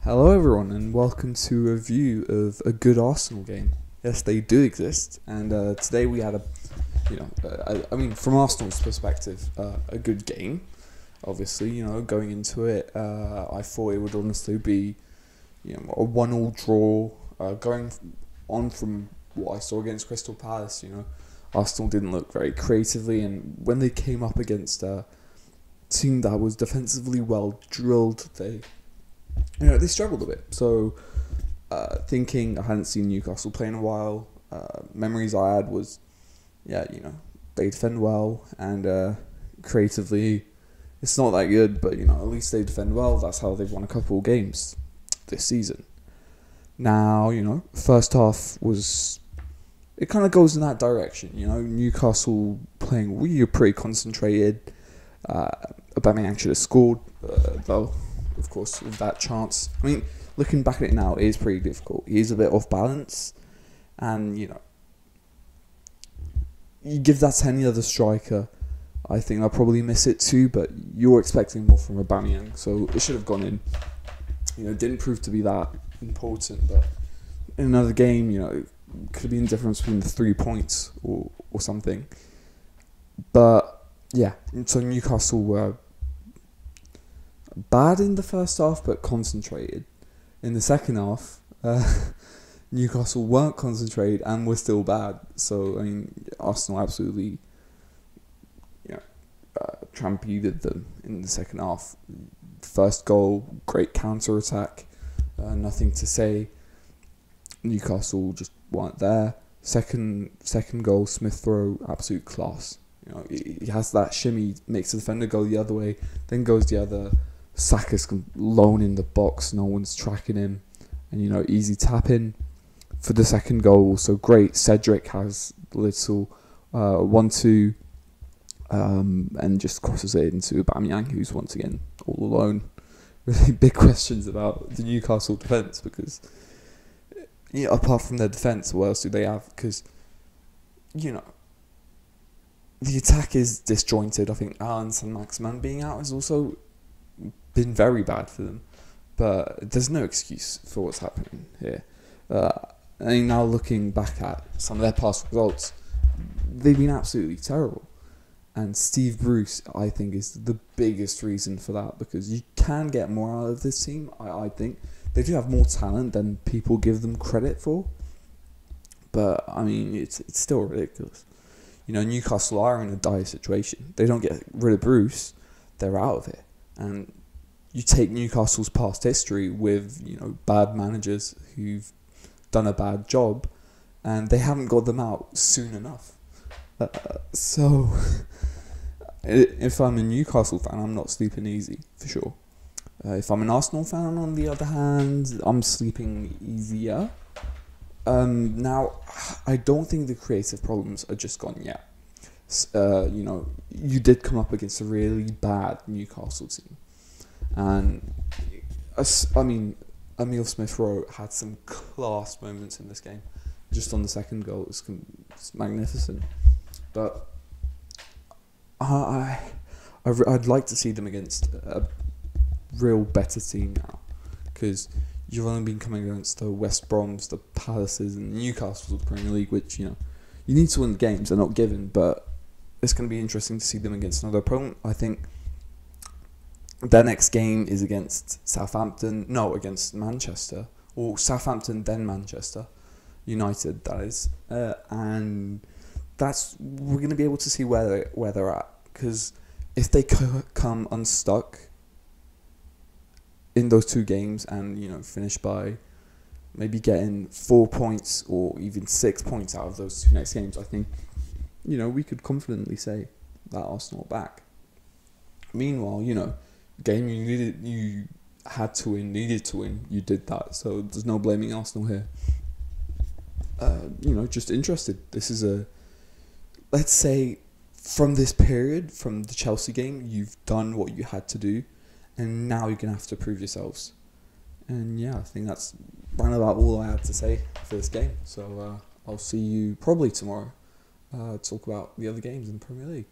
Hello everyone and welcome to a review of a good Arsenal game. Yes, they do exist, and today we had from Arsenal's perspective, a good game. Obviously, going into it, I thought it would honestly be, a 1-1 draw. Going on from what I saw against Crystal Palace, Arsenal didn't look very creatively, and when they came up against a team that was defensively well drilled, they struggled a bit. So, thinking I hadn't seen Newcastle play in a while, memories I had was, they defend well, and creatively, it's not that good, but, at least they defend well. That's how they've won a couple of games this season. Now, first half it kind of goes in that direction. Newcastle playing really pretty concentrated. Aubameyang should have scored, though. Of course, with that chance. I mean, looking back at it now, it is pretty difficult. He's a bit off balance, and you give that to any other striker, I think I'll probably miss it too. But you're expecting more from Aubameyang, so it should have gone in. It didn't prove to be that important, but in another game, it could have been the difference between the 3 points or something. But yeah, so Newcastle were bad in the first half, but concentrated. In the second half, Newcastle weren't concentrated and were still bad. So, Arsenal absolutely trampled them in the second half. First goal, great counter-attack, nothing to say. Newcastle just weren't there. Second goal, Smith Rowe, absolute class. He has that shimmy, makes the defender go the other way, then goes the other. Saka's alone in the box, no one's tracking him, and easy tap in for the second goal. So great. Cedric has little 1-2, and just crosses it into Aubameyang, who's once again all alone. Really big questions about the Newcastle defence, because apart from their defence, what else do they have? Because the attack is disjointed. I think Alan Saint-Maximin being out has also been very bad for them, but there's no excuse for what's happening here. Now looking back at some of their past results, they've been absolutely terrible, and Steve Bruce, I think, is the biggest reason for that, because you can get more out of this team. I think they do have more talent than people give them credit for, but it's still ridiculous. Newcastle are in a dire situation. They don't get rid of Bruce, they're out of it. And you take Newcastle's past history with, bad managers who've done a bad job, and they haven't got them out soon enough. So, if I'm a Newcastle fan, I'm not sleeping easy, for sure. If I'm an Arsenal fan, on the other hand, I'm sleeping easier. Now, I don't think the creative problems are just gone yet. You did come up against a really bad Newcastle team, and Emile Smith Rowe had some class moments in this game. Just on the second goal, it's magnificent. But I'd like to see them against a real better team now, because you've only been coming against the West Broms, the Palaces, and Newcastle of the Premier League, which you need to win the games. They're not given, but it's going to be interesting to see them against another opponent. I think their next game is against against Manchester, or Southampton, then Manchester United, that is, and we're going to be able to see where they're at, because if they come unstuck in those two games and finish by maybe getting 4 points or even 6 points out of those two next games, I think we could confidently say that Arsenal are back. Meanwhile, game you had to win, needed to win, you did that, so there's no blaming Arsenal here. Just interested. This is let's say, from this period, from the Chelsea game, you've done what you had to do, and now you're going to have to prove yourselves. And yeah, I think that's round about all I had to say for this game. So I'll see you probably tomorrow, talk about the other games in the Premier League.